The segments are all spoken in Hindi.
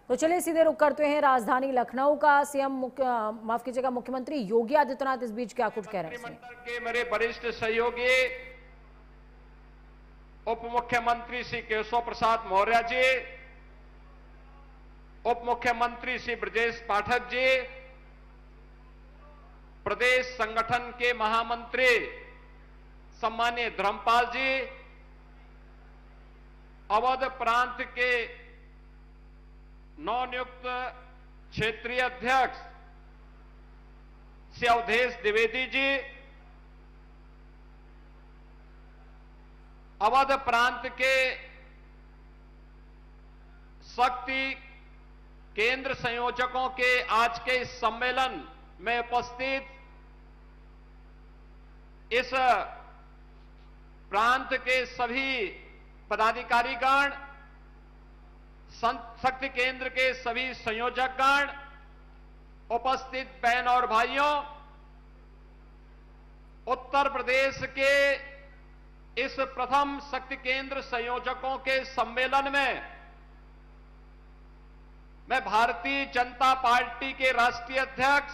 तो चलिए सीधे रुक करते हैं राजधानी लखनऊ का। मुख्यमंत्री योगी आदित्यनाथ इस बीच क्या कुछ कह रहे हैं। मंत्रिमंडल के मेरे वरिष्ठ सहयोगी उप मुख्यमंत्री श्री केशव प्रसाद मौर्य जी, उप मुख्यमंत्री श्री ब्रजेश पाठक जी, प्रदेश संगठन के महामंत्री सम्मानीय धर्मपाल जी, अवध प्रांत के नवनियुक्त क्षेत्रीय अध्यक्ष श्री अवधेश द्विवेदी जी, अवध प्रांत के शक्ति केंद्र संयोजकों के आज के इस सम्मेलन में उपस्थित इस प्रांत के सभी पदाधिकारीगण, शक्ति केंद्र के सभी संयोजकगण, उपस्थित बहन और भाइयों, उत्तर प्रदेश के इस प्रथम शक्ति केंद्र संयोजकों के सम्मेलन में मैं भारतीय जनता पार्टी के राष्ट्रीय अध्यक्ष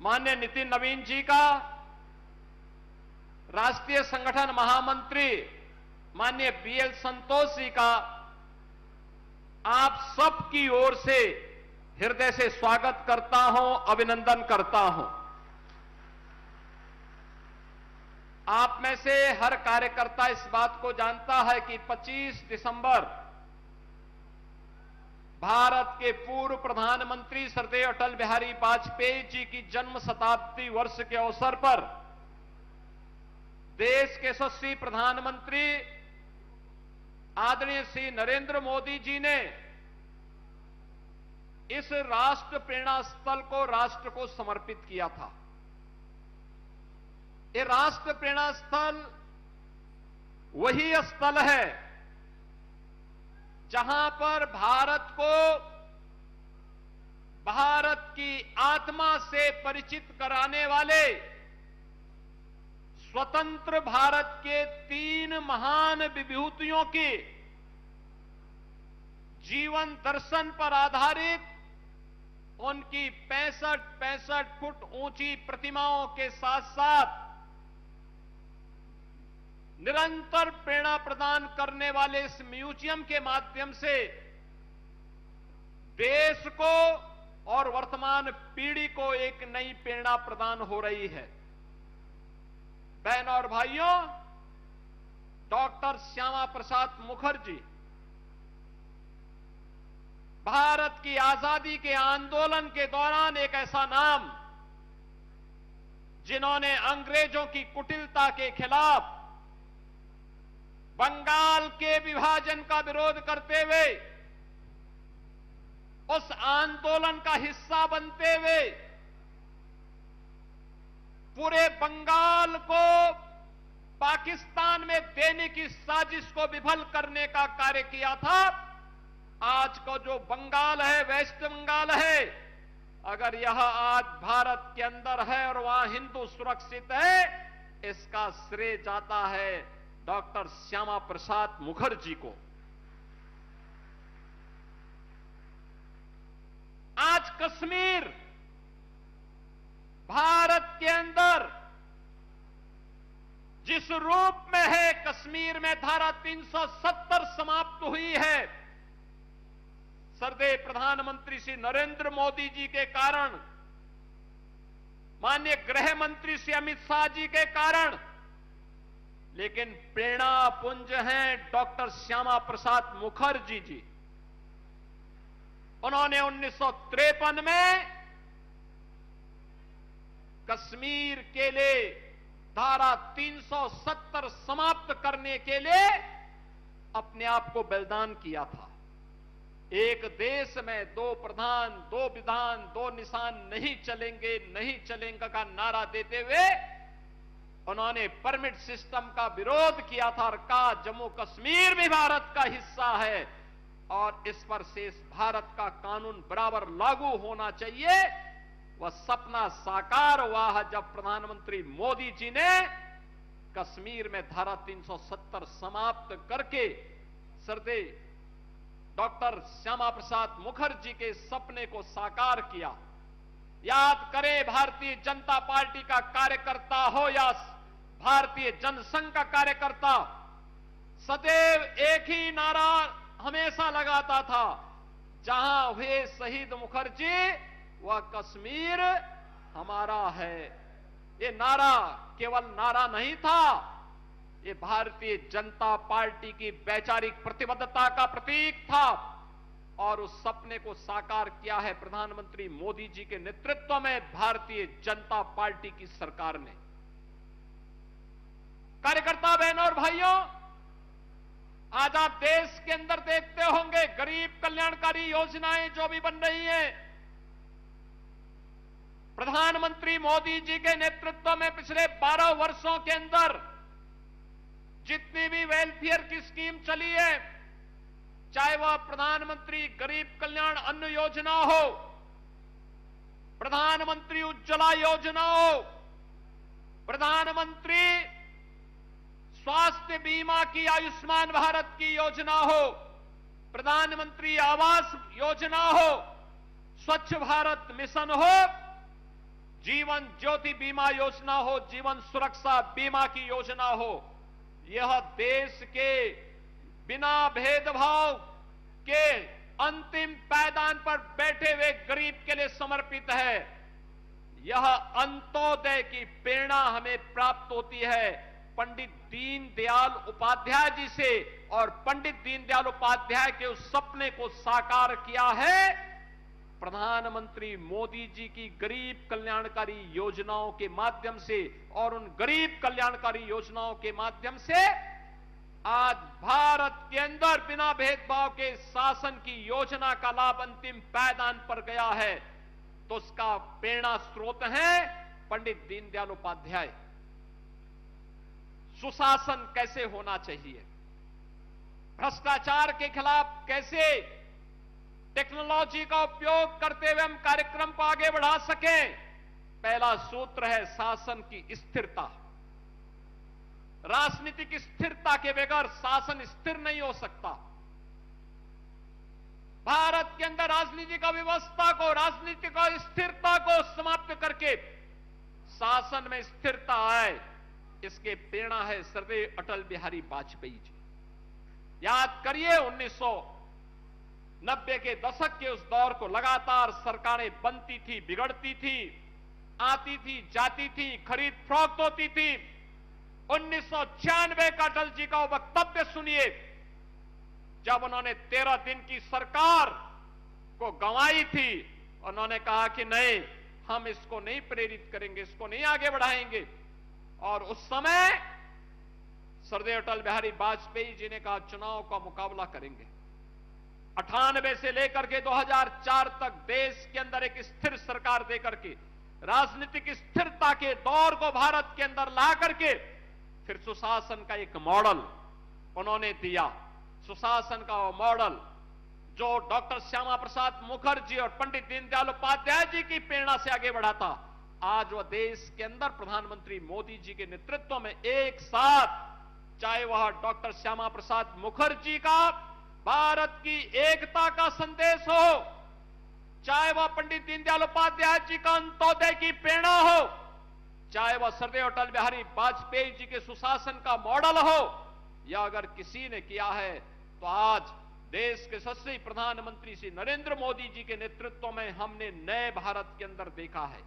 माननीय नितिन नवीन जी का, राष्ट्रीय संगठन महामंत्री माननीय बीएल संतोष जी का आप सबकी ओर से हृदय से स्वागत करता हूं, अभिनंदन करता हूं। आप में से हर कार्यकर्ता इस बात को जानता है कि 25 दिसंबर भारत के पूर्व प्रधानमंत्री श्रद्धेय अटल बिहारी वाजपेयी जी की जन्म शताब्दी वर्ष के अवसर पर देश के यशस्वी प्रधानमंत्री आदरणीय श्री नरेंद्र मोदी जी ने इस राष्ट्र प्रेरणा स्थल को राष्ट्र को समर्पित किया था। ये राष्ट्र प्रेरणा स्थल वही स्थल है जहां पर भारत को भारत की आत्मा से परिचित कराने वाले स्वतंत्र भारत के 3 महान विभूतियों की जीवन दर्शन पर आधारित उनकी 65 फुट ऊंची प्रतिमाओं के साथ साथ निरंतर प्रेरणा प्रदान करने वाले इस म्यूजियम के माध्यम से देश को और वर्तमान पीढ़ी को एक नई प्रेरणा प्रदान हो रही है। बहन और भाइयों, डॉक्टर श्यामा प्रसाद मुखर्जी भारत की आजादी के आंदोलन के दौरान एक ऐसा नाम जिन्होंने अंग्रेजों की कुटिलता के खिलाफ बंगाल के विभाजन का विरोध करते हुए उस आंदोलन का हिस्सा बनते हुए पूरे बंगाल को पाकिस्तान में देने की साजिश को विफल करने का कार्य किया था। आज का जो बंगाल है, वेस्ट बंगाल है, अगर यह आज भारत के अंदर है और वहां हिंदू सुरक्षित है, इसका श्रेय जाता है डॉक्टर श्यामा प्रसाद मुखर्जी को। आज कश्मीर भारत के अंदर जिस रूप में है, कश्मीर में धारा 370 समाप्त हुई है, श्रद्धेय प्रधानमंत्री श्री नरेंद्र मोदी जी के कारण, माननीय गृह मंत्री श्री अमित शाह जी के कारण, लेकिन प्रेरणा पुंज हैं डॉक्टर श्यामा प्रसाद मुखर्जी जी। उन्होंने 1953 में कश्मीर के लिए धारा 370 समाप्त करने के लिए अपने आप को बलिदान किया था। एक देश में 2 प्रधान, 2 विधान, 2 निशान नहीं चलेंगे का नारा देते हुए उन्होंने परमिट सिस्टम का विरोध किया था और कहा जम्मू कश्मीर भी भारत का हिस्सा है और इस पर शेष भारत का कानून बराबर लागू होना चाहिए। वह सपना साकार हुआ है जब प्रधानमंत्री मोदी जी ने कश्मीर में धारा 370 समाप्त करके श्रद्धेय डॉक्टर श्यामा प्रसाद मुखर्जी के सपने को साकार किया। याद करें, भारतीय जनता पार्टी का कार्यकर्ता हो या भारतीय जनसंघ का कार्यकर्ता, सदैव एक ही नारा हमेशा लगाता था, जहां हुए शहीद मुखर्जी वह कश्मीर हमारा है। ये नारा केवल नारा नहीं था, ये भारतीय जनता पार्टी की वैचारिक प्रतिबद्धता का प्रतीक था। और उस सपने को साकार किया है प्रधानमंत्री मोदी जी के नेतृत्व में भारतीय जनता पार्टी की सरकार ने। कार्यकर्ता बहनों और भाइयों, आज आप देश के अंदर देखते होंगे गरीब कल्याणकारी योजनाएं जो भी बन रही हैं, प्रधानमंत्री मोदी जी के नेतृत्व में पिछले 12 वर्षों के अंदर जितनी भी वेलफेयर की स्कीम चली है, चाहे वह प्रधानमंत्री गरीब कल्याण अन्न योजना हो, प्रधानमंत्री उज्ज्वला योजना हो, प्रधानमंत्री स्वास्थ्य बीमा की आयुष्मान भारत की योजना हो, प्रधानमंत्री आवास योजना हो, स्वच्छ भारत मिशन हो, जीवन ज्योति बीमा योजना हो, जीवन सुरक्षा बीमा की योजना हो, यह देश के बिना भेदभाव के अंतिम पायदान पर बैठे हुए गरीब के लिए समर्पित है। यह अंत्योदय की प्रेरणा हमें प्राप्त होती है पंडित दीनदयाल उपाध्याय जी से, और पंडित दीनदयाल उपाध्याय के उस सपने को साकार किया है प्रधानमंत्री मोदी जी की गरीब कल्याणकारी योजनाओं के माध्यम से। और उन गरीब कल्याणकारी योजनाओं के माध्यम से आज भारत के अंदर बिना भेदभाव के शासन की योजना का लाभ अंतिम पायदान पर गया है, तो उसका प्रेरणा स्रोत है पंडित दीनदयाल उपाध्याय। सुशासन कैसे होना चाहिए, भ्रष्टाचार के खिलाफ कैसे टेक्नोलॉजी का उपयोग करते हुए हम कार्यक्रम को आगे बढ़ा सकें, पहला सूत्र है शासन की स्थिरता। राजनीतिक स्थिरता के बगैर शासन स्थिर नहीं हो सकता। भारत के अंदर राजनीतिक व्यवस्था को, राजनीतिक स्थिरता को समाप्त करके शासन में स्थिरता आए, इसके प्रेरणा है सर्वदेव अटल बिहारी वाजपेयी जी। याद करिए 1990 के दशक के उस दौर को, लगातार सरकारें बनती थी, बिगड़ती थी, आती थी, जाती थी, खरीद फरोख्त होती थी। 1996 का अटल जी का वक्तव्य सुनिए, जब उन्होंने 13 दिन की सरकार को गंवाई थी, उन्होंने कहा कि नहीं, हम इसको नहीं प्रेरित करेंगे, इसको नहीं आगे बढ़ाएंगे। और उस समय सर्वदेव अटल बिहारी वाजपेयी जी ने कहा चुनाव का मुकाबला करेंगे। 98 से लेकर के 2004 तक देश के अंदर एक स्थिर सरकार देकर के, राजनीतिक स्थिरता के दौर को भारत के अंदर ला करके फिर सुशासन का एक मॉडल उन्होंने दिया। सुशासन का वो मॉडल जो डॉक्टर श्यामा प्रसाद मुखर्जी और पंडित दीनदयाल उपाध्याय जी की प्रेरणा से आगे बढ़ा था, आज वह देश के अंदर प्रधानमंत्री मोदी जी के नेतृत्व में एक साथ, चाहे वह डॉक्टर श्यामा प्रसाद मुखर्जी का भारत की एकता का संदेश हो, चाहे वह पंडित दीनदयाल उपाध्याय जी का अंत्योदय की प्रेरणा हो, चाहे वह सर्वदेव अटल बिहारी वाजपेयी जी के सुशासन का मॉडल हो, या अगर किसी ने किया है तो आज देश के यशस्वी प्रधानमंत्री श्री नरेंद्र मोदी जी के नेतृत्व में हमने नए भारत के अंदर देखा है।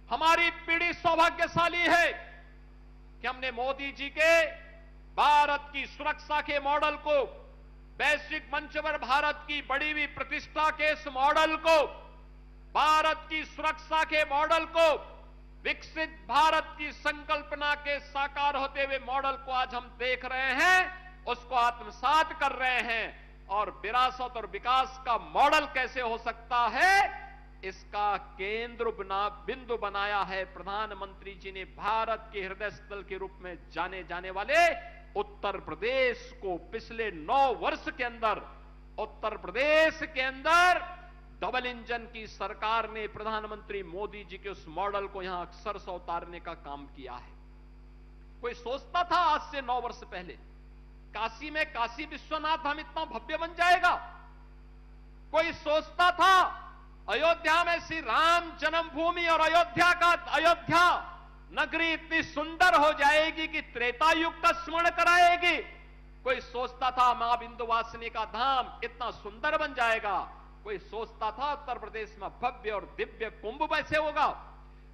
हमारी पीढ़ी सौभाग्यशाली है कि हमने मोदी जी के भारत की सुरक्षा के मॉडल को, वैश्विक मंच पर भारत की बढ़ी हुई प्रतिष्ठा के इस मॉडल को, भारत की सुरक्षा के मॉडल को, विकसित भारत की संकल्पना के साकार होते हुए मॉडल को आज हम देख रहे हैं, उसको आत्मसात कर रहे हैं। और विरासत और विकास का मॉडल कैसे हो सकता है, इसका केंद्र बिंदु बनाया है प्रधानमंत्री जी ने भारत के हृदय स्थल के रूप में जाने जाने वाले उत्तर प्रदेश को। पिछले 9 वर्ष के अंदर उत्तर प्रदेश के अंदर डबल इंजन की सरकार ने प्रधानमंत्री मोदी जी के उस मॉडल को यहां अक्षरशः उतारने का काम किया है। कोई सोचता था आज से 9 वर्ष पहले काशी में काशी विश्वनाथ हम इतना भव्य बन जाएगा? कोई सोचता था अयोध्या में श्री राम जन्मभूमि और अयोध्या नगरी इतनी सुंदर हो जाएगी कि त्रेता युग का स्मरण कराएगी। कोई सोचता था मां विंध्यवासिनी का धाम इतना सुंदर बन जाएगा। कोई सोचता था उत्तर प्रदेश में भव्य और दिव्य कुंभ वैसे होगा।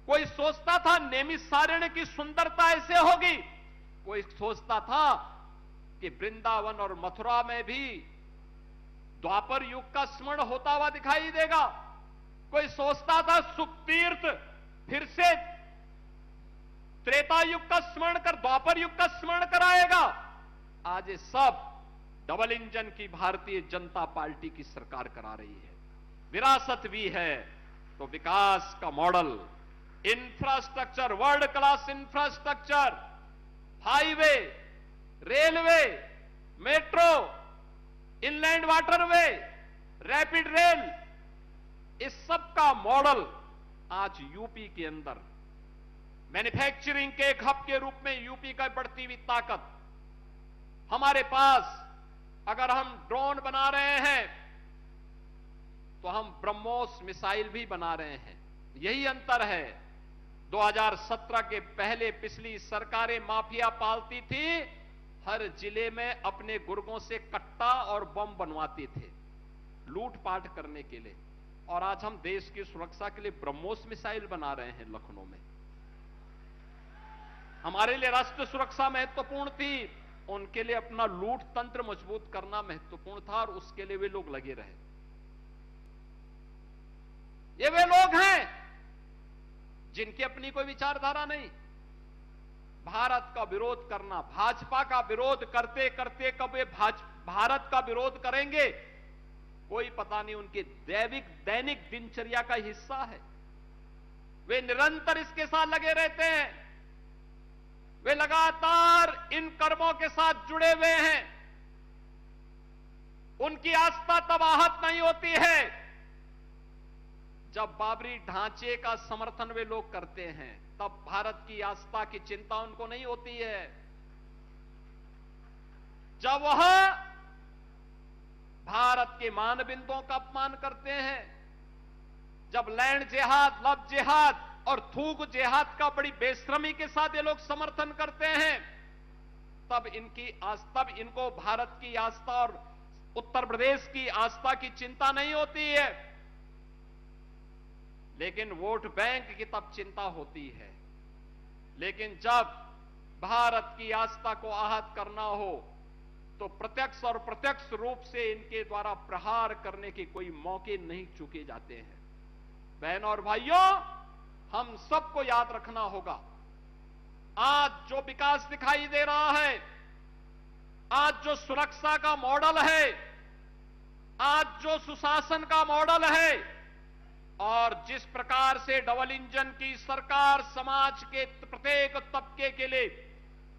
कोई सोचता था नैमिषारण्य की सुंदरता ऐसे होगी। कोई सोचता था कि वृंदावन और मथुरा में भी द्वापर युग का स्मरण होता हुआ दिखाई देगा। कोई सोचता था सुखतीर्थ फिर से त्रेता युग का स्मरण कर द्वापर युग का स्मरण कराएगा। आज ये सब डबल इंजन की भारतीय जनता पार्टी की सरकार करा रही है। विरासत भी है तो विकास का model, infrastructure, world class infrastructure, highway, railway, metro, inland waterway, rapid rail, इस सब का मॉडल आज यूपी के अंदर मैन्युफैक्चरिंग के एक हब के रूप में यूपी का बढ़ती हुई ताकत। हमारे पास अगर हम ड्रोन बना रहे हैं तो हम ब्रह्मोस मिसाइल भी बना रहे हैं। यही अंतर है। 2017 के पहले पिछली सरकारें माफिया पालती थी, हर जिले में अपने गुर्गों से कट्टा और बम बनवाते थे लूटपाट करने के लिए। और आज हम देश की सुरक्षा के लिए ब्रह्मोस मिसाइल बना रहे हैं लखनऊ में। हमारे लिए राष्ट्र सुरक्षा महत्वपूर्ण थी, उनके लिए अपना लूट तंत्र मजबूत करना महत्वपूर्ण था और उसके लिए वे लोग लगे रहे। ये वे लोग हैं जिनकी अपनी कोई विचारधारा नहीं। भारत का विरोध करना, भाजपा का विरोध करते करते कब वे भारत का विरोध करेंगे कोई पता नहीं। उनके दैनिक दिनचर्या का हिस्सा है। वे निरंतर इसके साथ लगे रहते हैं। वे लगातार इन कर्मों के साथ जुड़े हुए हैं। उनकी आस्था तब आहत नहीं होती है जब बाबरी ढांचे का समर्थन वे लोग करते हैं, तब भारत की आस्था की चिंता उनको नहीं होती है। जब वह भारत के मानबिंदुओं का अपमान करते हैं, जब लैंड जिहाद, लव जिहाद और थूक जिहाद का बड़ी बेशर्मी के साथ ये लोग समर्थन करते हैं, तब इनको भारत की आस्था और उत्तर प्रदेश की आस्था की चिंता नहीं होती है। लेकिन वोट बैंक की तब चिंता होती है। लेकिन जब भारत की आस्था को आहत करना हो तो प्रत्यक्ष और प्रत्यक्ष रूप से इनके द्वारा प्रहार करने के कोई मौके नहीं चूके जाते हैं। बहनों और भाइयों, हम सबको याद रखना होगा, आज जो विकास दिखाई दे रहा है, आज जो सुरक्षा का मॉडल है, आज जो सुशासन का मॉडल है और जिस प्रकार से डबल इंजन की सरकार समाज के प्रत्येक तबके के लिए,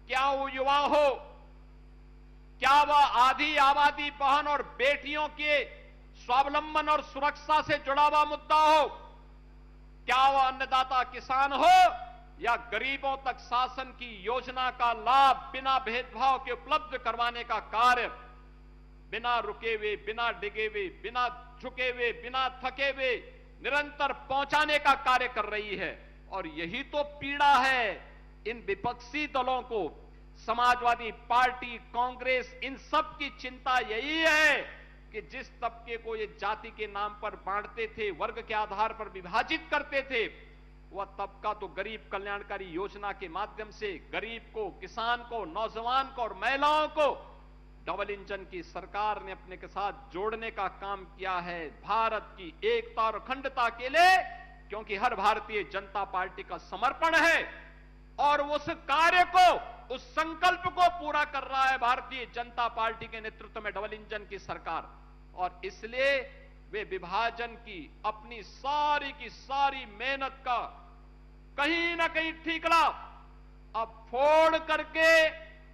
क्या वो युवा हो, क्या वह आधी आबादी बहन और बेटियों के स्वावलंबन और सुरक्षा से जुड़ा हुआ मुद्दा हो, क्या वह अन्नदाता किसान हो या गरीबों तक शासन की योजना का लाभ बिना भेदभाव के उपलब्ध करवाने का कार्य बिना रुके हुए, बिना डिगे हुए, बिना झुके हुए, बिना थके हुए निरंतर पहुंचाने का कार्य कर रही है। और यही तो पीड़ा है इन विपक्षी दलों को, समाजवादी पार्टी, कांग्रेस, इन सब की चिंता यही है कि जिस तबके को ये जाति के नाम पर बांटते थे, वर्ग के आधार पर विभाजित करते थे, वह तबका तो गरीब कल्याणकारी योजना के माध्यम से गरीब को, किसान को, नौजवान को और महिलाओं को डबल इंजन की सरकार ने अपने के साथ जोड़ने का काम किया है, भारत की एकता और अखंडता के लिए, क्योंकि हर भारतीय जनता पार्टी का समर्पण है और उस कार्य को, उस संकल्प को पूरा कर रहा है भारतीय जनता पार्टी के नेतृत्व में डबल इंजन की सरकार। और इसलिए वे विभाजन की अपनी सारी की सारी मेहनत का कहीं ना कहीं ठीकरा अब फोड़ करके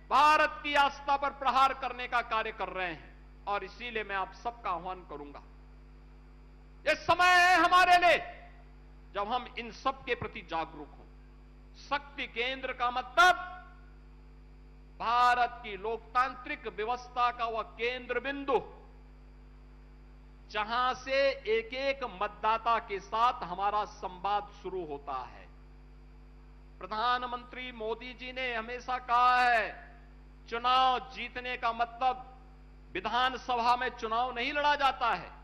भारत की आस्था पर प्रहार करने का कार्य कर रहे हैं। और इसीलिए मैं आप सबका आह्वान करूंगा, यह समय है हमारे लिए जब हम इन सब के प्रति जागरूक हों। शक्ति केंद्र का मतलब भारत की लोकतांत्रिक व्यवस्था का वह केंद्र बिंदु जहां से एक एक मतदाता के साथ हमारा संवाद शुरू होता है। प्रधानमंत्री मोदी जी ने हमेशा कहा है, चुनाव जीतने का मतलब विधानसभा में चुनाव नहीं लड़ा जाता है।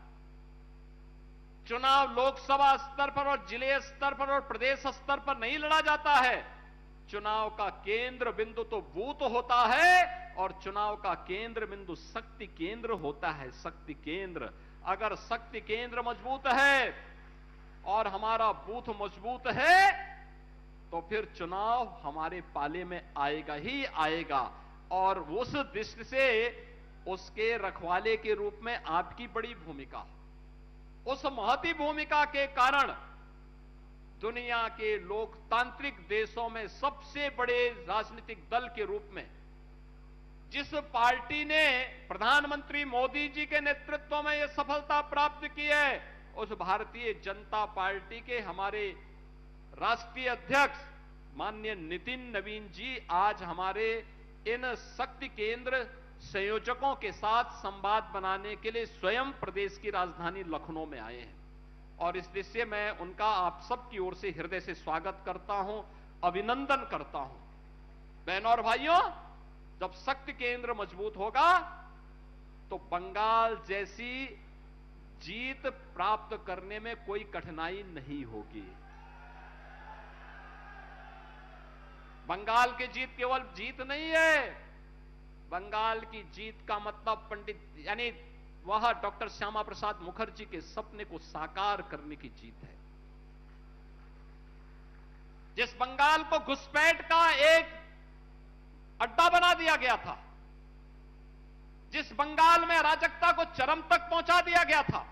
चुनाव लोकसभा स्तर पर और जिले स्तर पर और प्रदेश स्तर पर नहीं लड़ा जाता है। चुनाव का केंद्र बिंदु तो बूथ होता है और चुनाव का केंद्र बिंदु शक्ति केंद्र होता है। शक्ति केंद्र, अगर शक्ति केंद्र मजबूत है और हमारा बूथ मजबूत है तो फिर चुनाव हमारे पाले में आएगा ही आएगा। और उस दृष्टि से उसके रखवाले के रूप में आपकी बड़ी भूमिका, उस महती भूमिका के कारण दुनिया के लोकतांत्रिक देशों में सबसे बड़े राजनीतिक दल के रूप में जिस पार्टी ने प्रधानमंत्री मोदी जी के नेतृत्व में यह सफलता प्राप्त की है, उस भारतीय जनता पार्टी के हमारे राष्ट्रीय अध्यक्ष माननीय नितिन नवीन जी आज हमारे इन शक्ति केंद्र संयोजकों के साथ संवाद बनाने के लिए स्वयं प्रदेश की राजधानी लखनऊ में आए हैं। और इस दृष्टि से मैं उनका आप सबकी ओर से हृदय से स्वागत करता हूं, अभिनंदन करता हूं। बहनों और भाइयों, जब शक्ति केंद्र मजबूत होगा तो बंगाल जैसी जीत प्राप्त करने में कोई कठिनाई नहीं होगी। बंगाल की जीत केवल जीत नहीं है, बंगाल की जीत का मतलब पंडित यानी वह डॉक्टर श्यामा प्रसाद मुखर्जी के सपने को साकार करने की जीत है। जिस बंगाल को घुसपैठ का एक अड्डा बना दिया गया था, जिस बंगाल में अराजकता को चरम तक पहुंचा दिया गया था,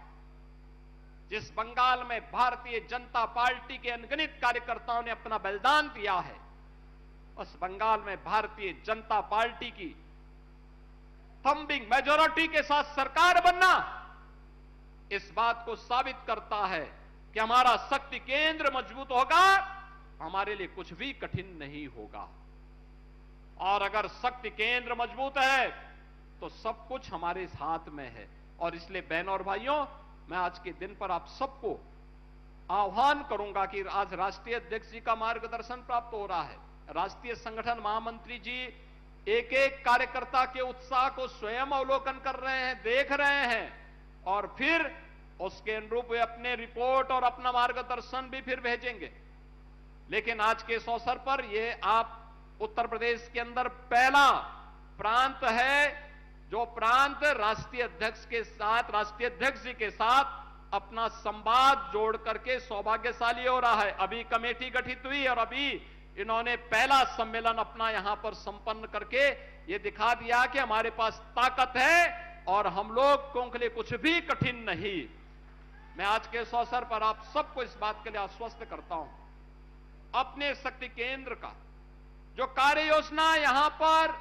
जिस बंगाल में भारतीय जनता पार्टी के अनगिनत कार्यकर्ताओं ने अपना बलिदान दिया है, उस बंगाल में भारतीय जनता पार्टी की थंबिंग मेजॉरिटी के साथ सरकार बनना इस बात को साबित करता है कि हमारा शक्ति केंद्र मजबूत होगा, हमारे लिए कुछ भी कठिन नहीं होगा। और अगर शक्ति केंद्र मजबूत है तो सब कुछ हमारे हाथ में है। और इसलिए बहनों और भाइयों, मैं आज के दिन पर आप सबको आह्वान करूंगा कि आज राष्ट्रीय अध्यक्ष जी का मार्गदर्शन प्राप्त हो रहा है। राष्ट्रीय संगठन महामंत्री जी एक एक कार्यकर्ता के उत्साह को स्वयं अवलोकन कर रहे हैं, देख रहे हैं, और फिर उसके अनुरूप वे अपने रिपोर्ट और अपना मार्गदर्शन भी फिर भेजेंगे। लेकिन आज के इस अवसर पर ये आप उत्तर प्रदेश के अंदर पहला प्रांत है जो प्रांत राष्ट्रीय अध्यक्ष के साथ, राष्ट्रीय अध्यक्ष जी के साथ अपना संवाद जोड़ करके सौभाग्यशाली हो रहा है। अभी कमेटी गठित हुई और अभी इन्होंने पहला सम्मेलन अपना यहां पर संपन्न करके ये दिखा दिया कि हमारे पास ताकत है और हम लोग के लिए कुछ भी कठिन नहीं। मैं आज के इस अवसर पर आप सबको इस बात के लिए आश्वस्त करता हूं, अपने शक्ति केंद्र का जो कार्य योजना यहां पर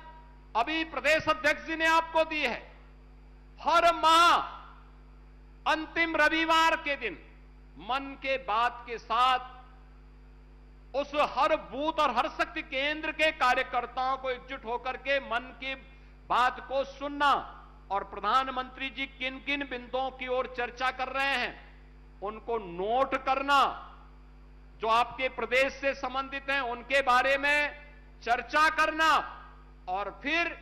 अभी प्रदेश अध्यक्ष जी ने आपको दी है, हर माह अंतिम रविवार के दिन मन के बात के साथ उस हर बूथ और हर शक्ति केंद्र के कार्यकर्ताओं को एकजुट होकर के मन की बात को सुनना और प्रधानमंत्री जी किन किन बिंदुओं की ओर चर्चा कर रहे हैं उनको नोट करना, जो आपके प्रदेश से संबंधित हैं उनके बारे में चर्चा करना, और फिर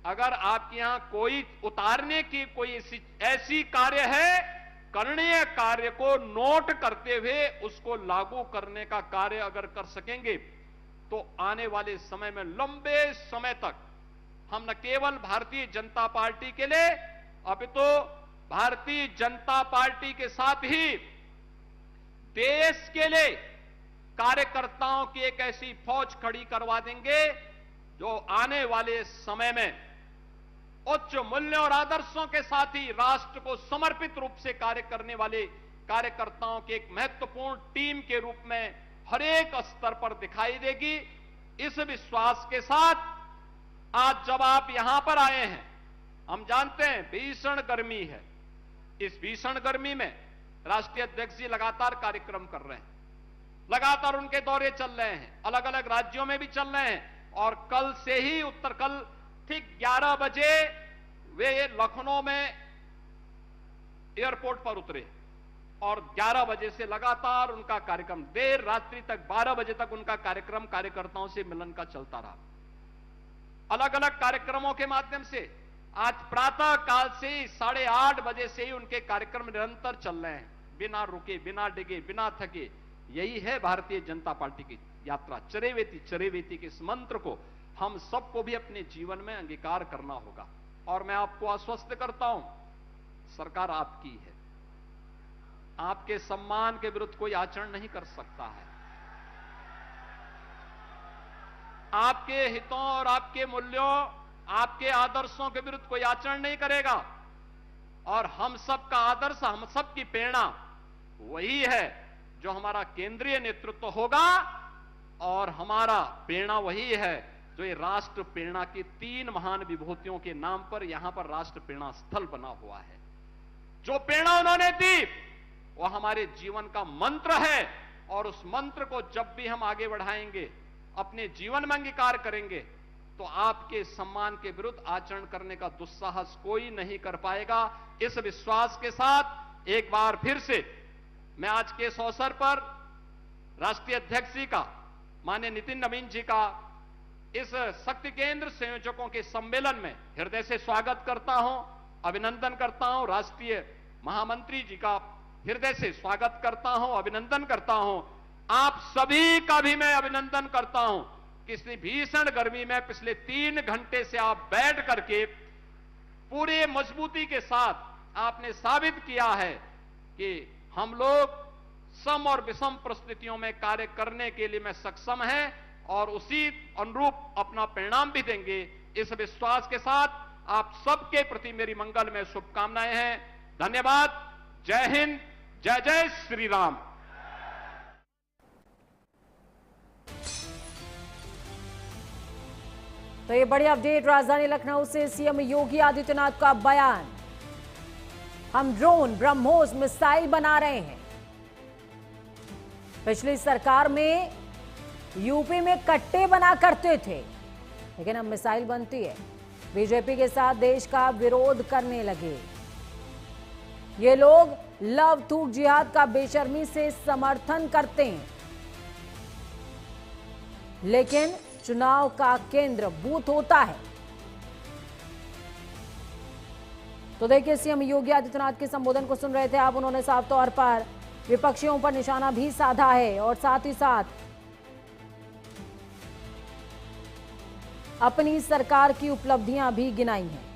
अगर आपके यहां कोई उतारने की कोई ऐसी कार्य है, करणीय कार्य को नोट करते हुए उसको लागू करने का कार्य अगर कर सकेंगे तो आने वाले समय में लंबे समय तक हम न केवल भारतीय जनता पार्टी के लिए अपितु भारतीय जनता पार्टी के साथ ही देश के लिए कार्यकर्ताओं की एक ऐसी फौज खड़ी करवा देंगे जो आने वाले समय में उच्च मूल्यों और आदर्शों के साथ ही राष्ट्र को समर्पित रूप से कार्य करने वाले कार्यकर्ताओं की एक महत्वपूर्ण टीम के रूप में हर एक स्तर पर दिखाई देगी। इस विश्वास के साथ आज जब आप यहां पर आए हैं, हम जानते हैं भीषण गर्मी है, इस भीषण गर्मी में राष्ट्रीय अध्यक्ष जी लगातार कार्यक्रम कर रहे हैं, लगातार उनके दौरे चल रहे हैं, अलग अलग राज्यों में भी चल रहे हैं, और कल से ही कल ठीक 11 बजे वे लखनऊ में एयरपोर्ट पर उतरे और 11 बजे से लगातार उनका कार्यक्रम, देर रात्रि तक 12 बजे तक उनका कार्यक्रम कार्यकर्ताओं से मिलन का चलता रहा। अलग अलग कार्यक्रमों के माध्यम से आज प्रातः काल से 8:30 बजे से ही उनके कार्यक्रम निरंतर चल रहे हैं, बिना रुके, बिना डिगे, बिना थके। यही है भारतीय जनता पार्टी की यात्रा। चरेवेती चरेवेती के इस मंत्र को हम सबको भी अपने जीवन में अंगीकार करना होगा। और मैं आपको आश्वस्त करता हूं, सरकार आपकी है, आपके सम्मान के विरुद्ध कोई आचरण नहीं कर सकता है। आपके हितों और आपके मूल्यों, आपके आदर्शों के विरुद्ध कोई आचरण नहीं करेगा। और हम सबका आदर्श, हम सबकी प्रेरणा वही है जो हमारा केंद्रीय नेतृत्व होगा, और हमारा प्रेरणा वही है जो ये राष्ट्र प्रेरणा की 3 महान विभूतियों के नाम पर यहां पर राष्ट्र प्रेरणा स्थल बना हुआ है। जो प्रेरणा उन्होंने दी वो हमारे जीवन का मंत्र है, और उस मंत्र को जब भी हम आगे बढ़ाएंगे, अपने जीवन में अंगीकार करेंगे, तो आपके सम्मान के विरुद्ध आचरण करने का दुस्साहस कोई नहीं कर पाएगा। इस विश्वास के साथ एक बार फिर से मैं आज के इस अवसर पर राष्ट्रीय अध्यक्ष जी का, माननीय नितिन नवीन जी का इस शक्ति केंद्र संयोजकों के सम्मेलन में हृदय से स्वागत करता हूं, अभिनंदन करता हूं। राष्ट्रीय महामंत्री जी का हृदय से स्वागत करता हूं, अभिनंदन करता हूं। आप सभी का भी मैं अभिनंदन करता हूं कि इस भीषण गर्मी में पिछले 3 घंटे से आप बैठ करके पूरे मजबूती के साथ आपने साबित किया है कि हम लोग सम और विषम परिस्थितियों में कार्य करने के लिए में सक्षम हैं, और उसी अनुरूप अपना परिणाम भी देंगे। इस विश्वास के साथ आप सबके प्रति मेरी मंगल में शुभकामनाएं हैं। धन्यवाद। जय हिंद, जय जय श्री राम। तो ये बड़ी अपडेट राजधानी लखनऊ से सीएम योगी आदित्यनाथ का बयान। हम ड्रोन, ब्रह्मोस, मिसाइल बना रहे हैं। पिछली सरकार में यूपी में कट्टे बना करते थे, लेकिन अब मिसाइल बनती है। बीजेपी के साथ देश का विरोध करने लगे। ये लोग लव थूक जिहाद का बेशर्मी से समर्थन करते हैं, लेकिन चुनाव का केंद्र बूथ होता है। तो देखिए, सीएम योगी आदित्यनाथ के संबोधन को सुन रहे थे आप। उन्होंने साफ तौर पर विपक्षियों पर निशाना भी साधा है, और साथ ही साथ अपनी सरकार की उपलब्धियां भी गिनाई हैं।